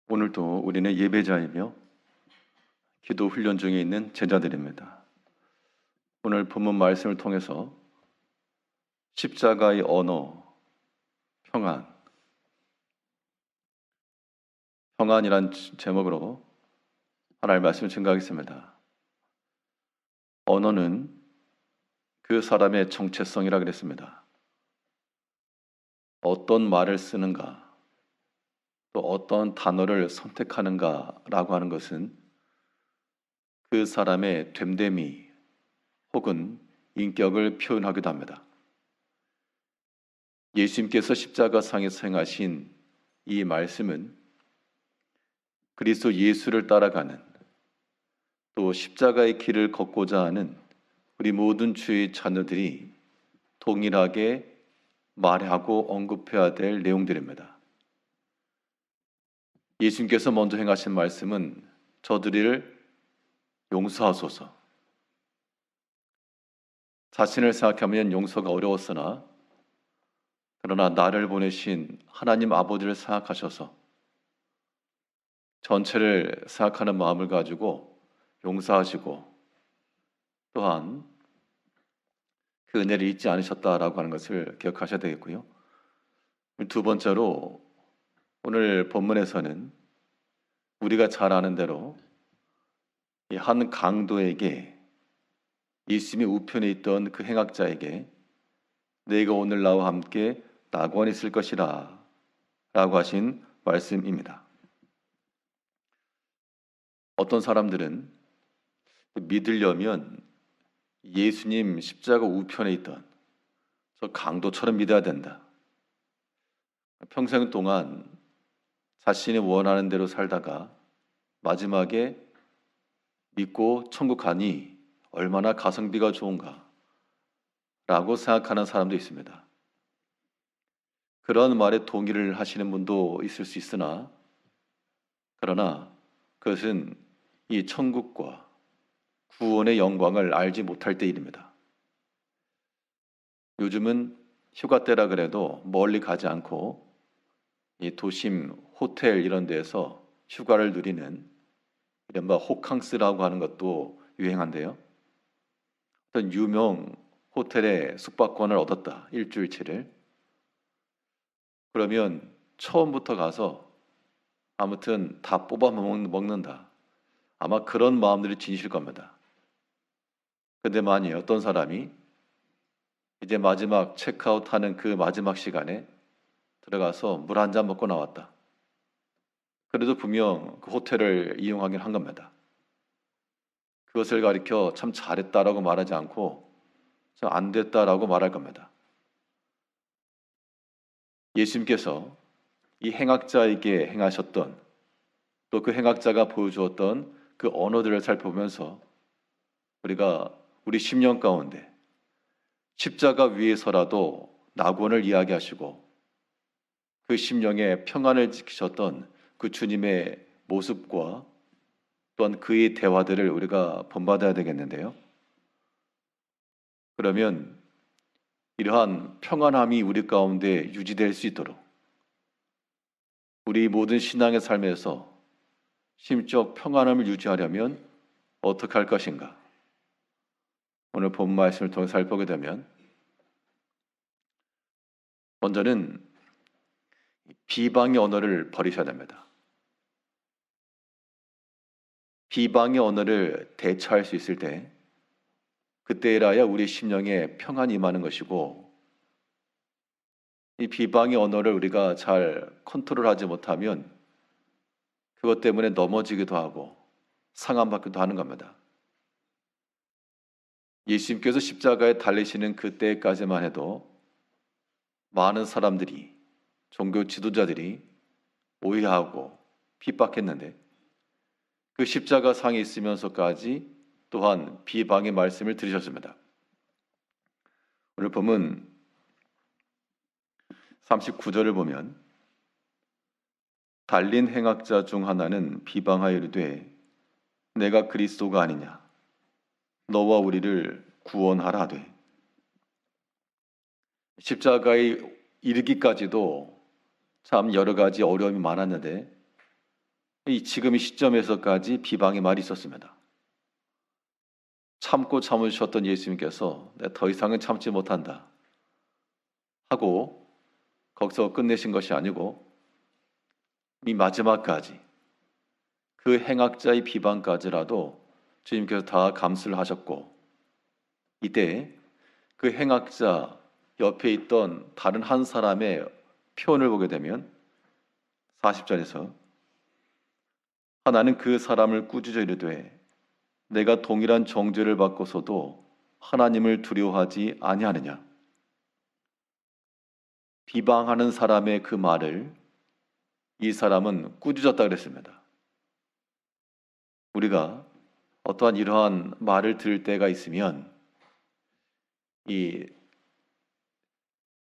오늘도 우리는 예배자이며 기도 훈련 중에 있는 제자들입니다. 오늘 본문 말씀을 통해서 십자가의 언어, 평안이란 제목으로 하나님의 말씀을 증거하겠습니다. 언어는 그 사람의 정체성이라 그랬습니다. 어떤 말을 쓰는가, 또 어떤 단어를 선택하는가라고 하는 것은 그 사람의 됨됨이 혹은 인격을 표현하기도 합니다. 예수님께서 십자가상에서 행하신 이 말씀은 그리스도 예수를 따라가는, 또 십자가의 길을 걷고자 하는 우리 모든 주의 자녀들이 동일하게 말하고 언급해야 될 내용들입니다. 예수님께서 먼저 행하신 말씀은 저들을 용서하소서. 자신을 생각하면 용서가 어려웠으나 그러나 나를 보내신 하나님 아버지를 생각하셔서 전체를 생각하는 마음을 가지고 용서하시고 또한 그 은혜를 잊지 않으셨다라고 하는 것을 기억하셔야 되겠고요. 두 번째로 오늘 본문에서는 우리가 잘 아는 대로 이 한 강도에게 예수님이 우편에 있던 그 행악자에게 내가 오늘 나와 함께 낙원에 있을 것이라 라고 하신 말씀입니다. 어떤 사람들은 믿으려면 예수님 십자가 우편에 있던 저 강도처럼 믿어야 된다. 평생 동안 자신이 원하는 대로 살다가 마지막에 믿고 천국 가니 얼마나 가성비가 좋은가 라고 생각하는 사람도 있습니다. 그런 말에 동의를 하시는 분도 있을 수 있으나 그러나 그것은 이 천국과 구원의 영광을 알지 못할 때 일입니다. 요즘은 휴가 때라 그래도 멀리 가지 않고 이 도심 호텔 이런 데에서 휴가를 누리는 이른바 호캉스라고 하는 것도 유행한데요. 어떤 유명 호텔에 숙박권을 얻었다. 일주일치를. 그러면 처음부터 가서 아무튼 다 뽑아 먹는다. 아마 그런 마음들이 진실 겁니다. 근데 만약 어떤 사람이 이제 마지막 체크아웃하는 그 마지막 시간에 들어가서 물 한 잔 먹고 나왔다. 그래도 분명 그 호텔을 이용하긴 한 겁니다. 그것을 가리켜 참 잘했다라고 말하지 않고 참 안 됐다라고 말할 겁니다. 예수님께서 이 행악자에게 행하셨던 또 그 행악자가 보여주었던 그 언어들을 살펴보면서 우리가 우리 심령 가운데 십자가 위에서라도 낙원을 이야기하시고 그 심령의 평안을 지키셨던 그 주님의 모습과 또한 그의 대화들을 우리가 본받아야 되겠는데요. 그러면 이러한 평안함이 우리 가운데 유지될 수 있도록 우리 모든 신앙의 삶에서 심적 평안함을 유지하려면 어떻게 할 것인가? 오늘 본 말씀을 통해 살펴보게 되면 먼저는 비방의 언어를 버리셔야 됩니다. 비방의 언어를 대처할 수 있을 때 그때라야 우리 심령에 평안이 임하는 것이고 이 비방의 언어를 우리가 잘 컨트롤하지 못하면 그것 때문에 넘어지기도 하고 상함받기도 하는 겁니다. 예수님께서 십자가에 달리시는 그때까지만 해도 많은 사람들이 종교 지도자들이 오해하고 핍박했는데 그 십자가 상에 있으면서까지 또한 비방의 말씀을 들으셨습니다. 오늘 보면 39절을 보면 달린 행악자 중 하나는 비방하여 이르되 내가 그리스도가 아니냐 너와 우리를 구원하라 하되 십자가에 이르기까지도 참 여러 가지 어려움이 많았는데 지금 이 시점에서까지 비방의 말이 있었습니다. 참고 참으셨던 예수님께서 내가 더 이상은 참지 못한다 하고 거기서 끝내신 것이 아니고 이 마지막까지 그 행악자의 비방까지라도 주님께서 다 감수를 하셨고, 이때 그 행악자 옆에 있던 다른 한 사람의 표현을 보게 되면 40절에서 하나는 그 사람을 꾸짖어 이르되 내가 동일한 정죄를 받고서도 하나님을 두려워하지 아니하느냐. 비방하는 사람의 그 말을 이 사람은 꾸짖었다 그랬습니다. 우리가 어떠한 이러한 말을 들을 때가 있으면 이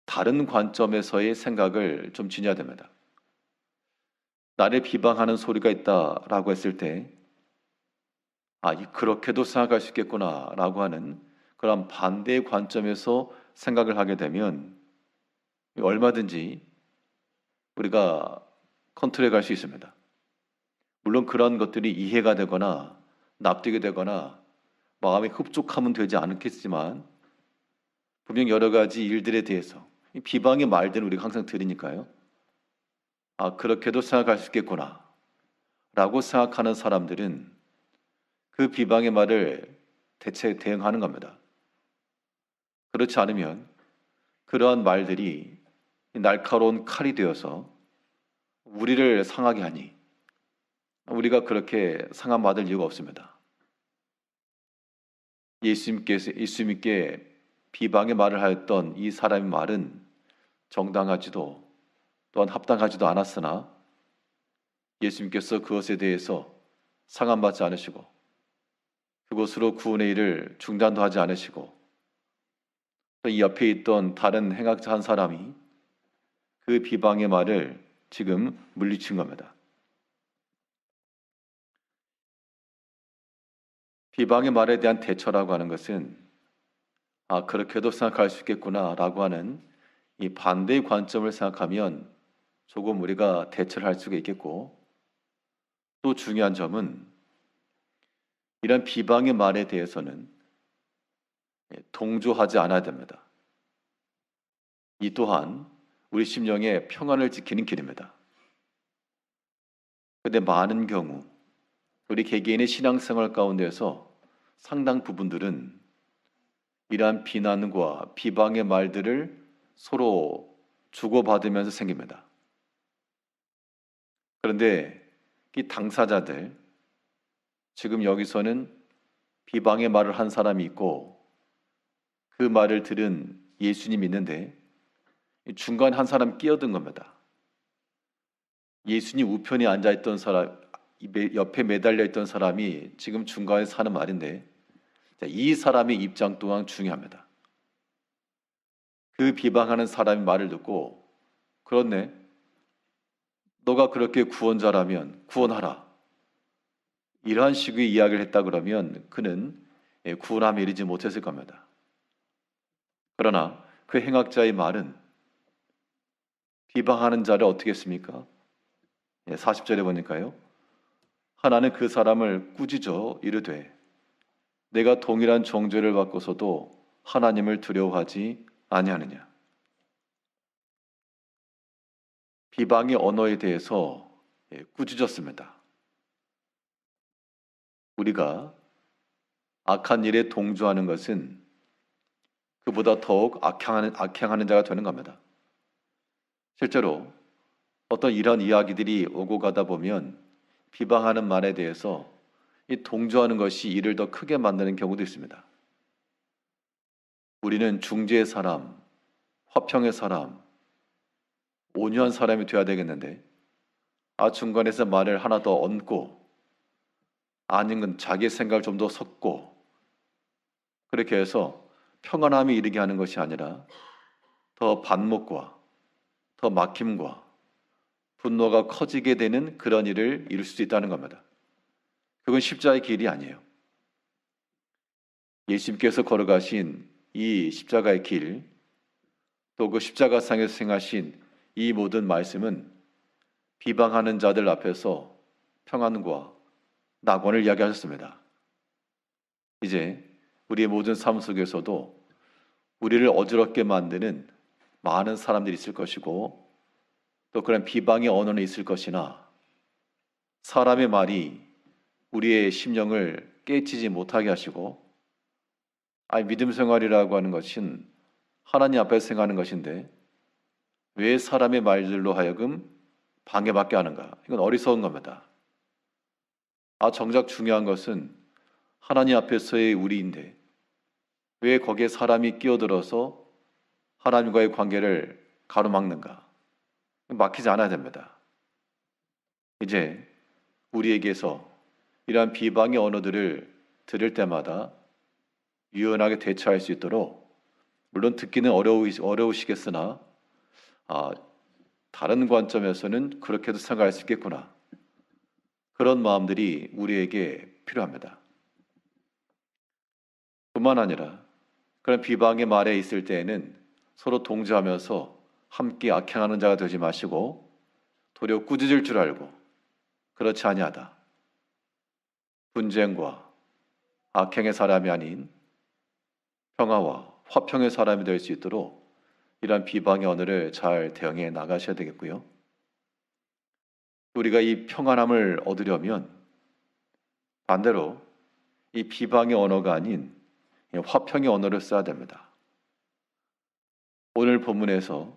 다른 관점에서의 생각을 좀 지녀야 됩니다. 나를 비방하는 소리가 있다라고 했을 때 그렇게도 생각할 수 있겠구나라고 하는 그런 반대의 관점에서 생각을 하게 되면 얼마든지 우리가 컨트롤해 갈 수 있습니다. 물론 그런 것들이 이해가 되거나 납득이 되거나 마음이 흡족하면 되지 않겠지만 분명 여러 가지 일들에 대해서 비방의 말들은 우리가 항상 들으니까요. 그렇게도 생각할 수 있겠구나 라고 생각하는 사람들은 그 비방의 말을 대응하는 겁니다. 그렇지 않으면 그러한 말들이 날카로운 칼이 되어서 우리를 상하게 하니 우리가 그렇게 상함받을 이유가 없습니다. 예수님께 비방의 말을 하였던 이 사람의 말은 정당하지도 또한 합당하지도 않았으나 예수님께서 그것에 대해서 상함받지 않으시고 그것으로 구원의 일을 중단도 하지 않으시고 또 이 옆에 있던 다른 행악자 한 사람이 그 비방의 말을 지금 물리친 겁니다. 비방의 말에 대한 대처라고 하는 것은 그렇게도 생각할 수 있겠구나라고 하는 이 반대의 관점을 생각하면 조금 우리가 대처를 할 수가 있겠고, 또 중요한 점은 이런 비방의 말에 대해서는 동조하지 않아야 됩니다. 이 또한 우리 심령의 평안을 지키는 길입니다. 그런데 많은 경우 우리 개개인의 신앙생활 가운데서 상당 부분들은 이러한 비난과 비방의 말들을 서로 주고받으면서 생깁니다. 그런데 이 당사자들, 지금 여기서는 비방의 말을 한 사람이 있고 그 말을 들은 예수님이 있는데 중간에 한 사람 끼어든 겁니다. 예수님 우편에 앉아있던 사람, 옆에 매달려 있던 사람이 지금 중간에 하는 말인데 이 사람의 입장 또한 중요합니다. 그 비방하는 사람의 말을 듣고 그렇네, 너가 그렇게 구원자라면 구원하라, 이러한 식의 이야기를 했다 그러면 그는 구원함에 이르지 못했을 겁니다. 그러나 그 행악자의 말은 비방하는 자를 어떻게 했습니까? 40절에 보니까요. 하나는 그 사람을 꾸짖어 이르되 내가 동일한 정죄를 받고서도 하나님을 두려워하지 아니하느냐. 비방의 언어에 대해서 꾸짖었습니다. 우리가 악한 일에 동조하는 것은 그보다 더욱 악행하는 자가 되는 겁니다. 실제로 어떤 이런 이야기들이 오고 가다 보면 비방하는 말에 대해서 이 동조하는 것이 일을 더 크게 만드는 경우도 있습니다. 우리는 중재의 사람, 화평의 사람, 온유한 사람이 되어야 되겠는데 중간에서 말을 하나 더 얹고 아닌 건 자기의 생각을 좀 더 섞고 그렇게 해서 평안함이 이르게 하는 것이 아니라 더 반목과 더 막힘과 분노가 커지게 되는 그런 일을 이룰 수도 있다는 겁니다. 그건 십자가의 길이 아니에요. 예수님께서 걸어가신 이 십자가의 길, 또 그 십자가상에서 행하신 이 모든 말씀은 비방하는 자들 앞에서 평안과 낙원을 이야기하셨습니다. 이제 우리의 모든 삶 속에서도 우리를 어지럽게 만드는 많은 사람들이 있을 것이고 또 그런 비방의 언어는 있을 것이나 사람의 말이 우리의 심령을 깨치지 못하게 하시고 믿음 생활이라고 하는 것은 하나님 앞에서 생각하는 것인데 왜 사람의 말들로 하여금 방해받게 하는가? 이건 어리석은 겁니다. 정작 중요한 것은 하나님 앞에서의 우리인데 왜 거기에 사람이 끼어들어서 하나님과의 관계를 가로막는가? 막히지 않아야 됩니다. 이제 우리에게서 이러한 비방의 언어들을 들을 때마다 유연하게 대처할 수 있도록 물론 듣기는 어려우시겠으나 다른 관점에서는 그렇게도 생각할 수 있겠구나. 그런 마음들이 우리에게 필요합니다. 뿐만 아니라 그런 비방의 말에 있을 때에는 서로 동조하면서 함께 악행하는 자가 되지 마시고 도리어 꾸짖을 줄 알고 그렇지 아니하다. 분쟁과 악행의 사람이 아닌 평화와 화평의 사람이 될 수 있도록 이러한 비방의 언어를 잘 대응해 나가셔야 되겠고요. 우리가 이 평안함을 얻으려면 반대로 이 비방의 언어가 아닌 화평의 언어를 써야 됩니다. 오늘 본문에서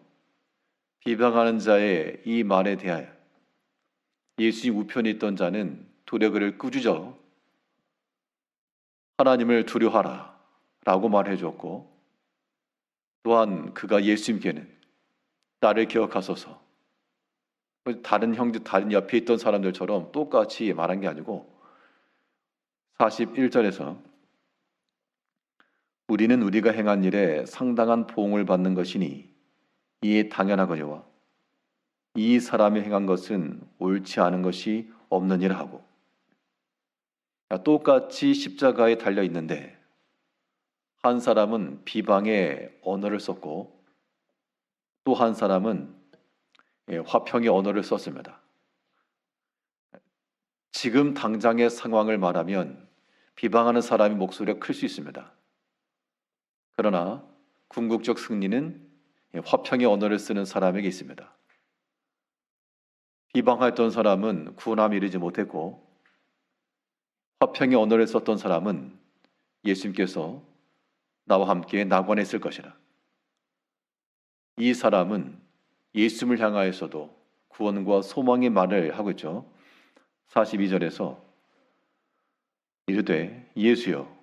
비방하는 자의 이 말에 대하여 예수님 우편에 있던 자는 도리어 그를 꾸짖어 하나님을 두려워하라 라고 말해 주었고 또한 그가 예수님께는 나를 기억하소서 다른 옆에 있던 사람들처럼 똑같이 말한 게 아니고 41절에서 우리는 우리가 행한 일에 상당한 보응을 받는 것이니 이에 당연하거니와 이 사람이 행한 것은 옳지 않은 것이 없느니라 하고 똑같이 십자가에 달려 있는데 한 사람은 비방의 언어를 썼고 또 한 사람은 화평의 언어를 썼습니다. 지금 당장의 상황을 말하면 비방하는 사람이 목소리가 클 수 있습니다. 그러나 궁극적 승리는 화평의 언어를 쓰는 사람에게 있습니다. 비방했던 사람은 구원함에 이르지 못했고 화평의 언어를 썼던 사람은 예수님께서 나와 함께 낙원에 있을 것이라. 이 사람은 예수님을 향하여서도 구원과 소망의 말을 하고 있죠. 42절에서 이르되 예수여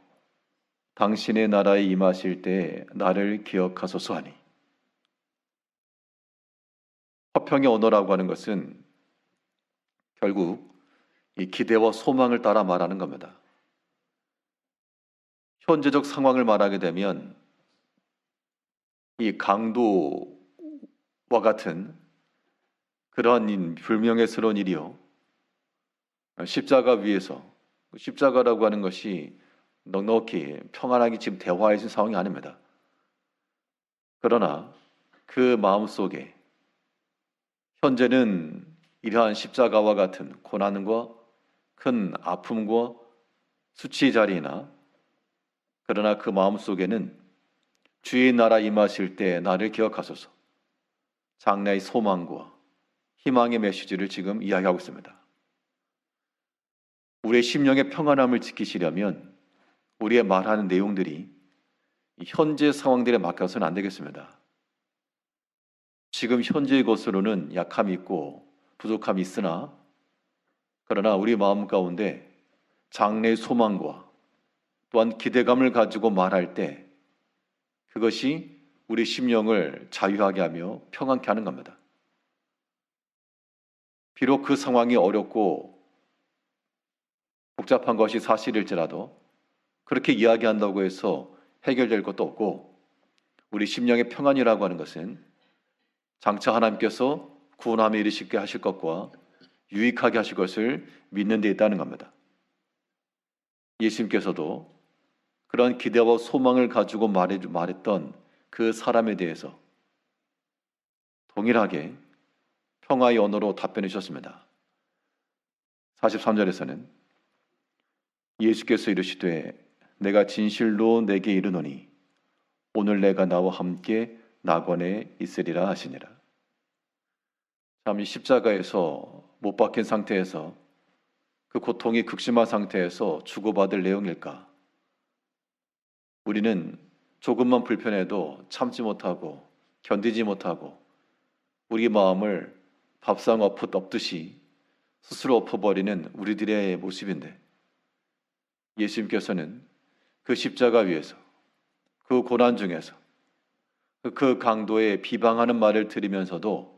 당신의 나라에 임하실 때 나를 기억하소서 하니 화평의 언어라고 하는 것은 결국 이 기대와 소망을 따라 말하는 겁니다. 현재적 상황을 말하게 되면 이 강도와 같은 그러한 불명예스러운 일이요. 십자가 위에서 십자가라고 하는 것이 넉넉히 평안하게 지금 대화해진 상황이 아닙니다. 그러나 그 마음속에 현재는 이러한 십자가와 같은 고난과 큰 아픔과 수치의 자리나 그러나 그 마음속에는 주의 나라 임하실 때 나를 기억하소서 장래의 소망과 희망의 메시지를 지금 이야기하고 있습니다. 우리의 심령의 평안함을 지키시려면 우리의 말하는 내용들이 현재 상황들에 맡겨서는 안 되겠습니다. 지금 현재의 것으로는 약함이 있고 부족함이 있으나 그러나 우리 마음 가운데 장래의 소망과 또한 기대감을 가지고 말할 때 그것이 우리 심령을 자유하게 하며 평안케 하는 겁니다. 비록 그 상황이 어렵고 복잡한 것이 사실일지라도 그렇게 이야기한다고 해서 해결될 것도 없고 우리 심령의 평안이라고 하는 것은 장차 하나님께서 구원함에 이르시게 하실 것과 유익하게 하실 것을 믿는 데 있다는 겁니다. 예수님께서도 그런 기대와 소망을 가지고 말했던 그 사람에 대해서 동일하게 평화의 언어로 답변해 주셨습니다. 43절에서는 예수께서 이르시되 내가 진실로 내게 이르노니 오늘 내가 나와 함께 낙원에 있으리라 하시니라. 참, 이 십자가에서 못 박힌 상태에서 그 고통이 극심한 상태에서 주고받을 내용일까? 우리는 조금만 불편해도 참지 못하고 견디지 못하고 우리 마음을 밥상 엎듯이 스스로 엎어버리는 우리들의 모습인데, 예수님께서는 그 십자가 위에서 그 고난 중에서 그 강도의 비방하는 말을 들으면서도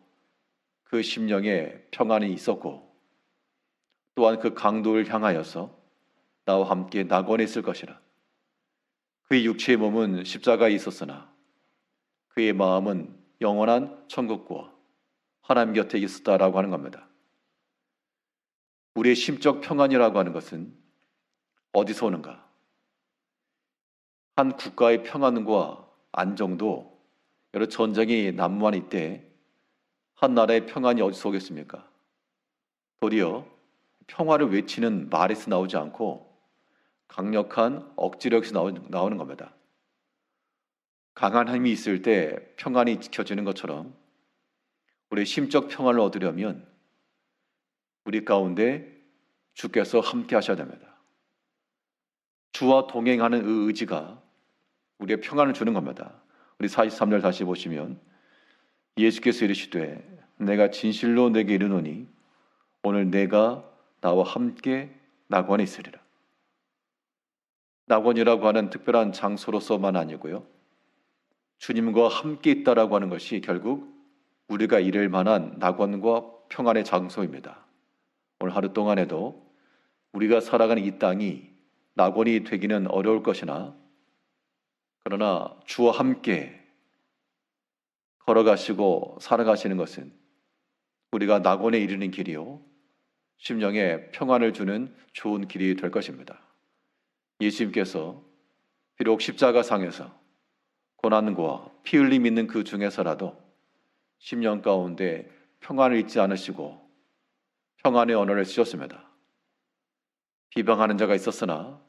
그 심령에 평안이 있었고, 또한 그 강도를 향하여서 나와 함께 낙원에 있을 것이라. 그의 육체의 몸은 십자가에 있었으나 그의 마음은 영원한 천국과 하나님 곁에 있었다라고 하는 겁니다. 우리의 심적 평안이라고 하는 것은 어디서 오는가? 한 국가의 평안과 안정도 여러 전쟁이 난무한 이때 한 나라의 평안이 어디서 오겠습니까? 도리어 평화를 외치는 말에서 나오지 않고 강력한 억지력에서 나오는 겁니다. 강한 힘이 있을 때 평안이 지켜지는 것처럼 우리의 심적 평안을 얻으려면 우리 가운데 주께서 함께 하셔야 됩니다. 주와 동행하는 그 의지가 우리의 평안을 주는 겁니다. 우리 43절 다시 보시면 예수께서 이르시되 내가 진실로 내게 이르노니 오늘 내가 나와 함께 낙원에 있으리라. 낙원이라고 하는 특별한 장소로서만 아니고요, 주님과 함께 있다라고 하는 것이 결국 우리가 이룰 만한 낙원과 평안의 장소입니다. 오늘 하루 동안에도 우리가 살아가는 이 땅이 낙원이 되기는 어려울 것이나, 그러나 주와 함께 걸어가시고 살아가시는 것은 우리가 낙원에 이르는 길이요 심령에 평안을 주는 좋은 길이 될 것입니다. 예수님께서 비록 십자가상에서 고난과 피 흘림 있는 그 중에서라도 심령 가운데 평안을 잊지 않으시고 평안의 언어를 쓰셨습니다. 비방하는 자가 있었으나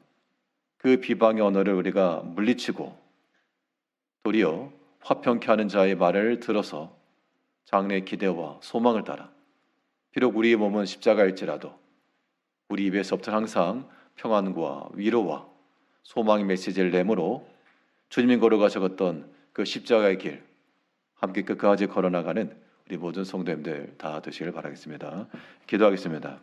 그 비방의 언어를 우리가 물리치고 도리어 화평케 하는 자의 말을 들어서 장래의 기대와 소망을 따라 비록 우리의 몸은 십자가일지라도 우리 입에서부터 항상 평안과 위로와 소망의 메시지를 내므로 주님이 걸어가셨던 그 십자가의 길 함께 끝까지 걸어나가는 우리 모든 성도님들 다 되시길 바라겠습니다. 기도하겠습니다.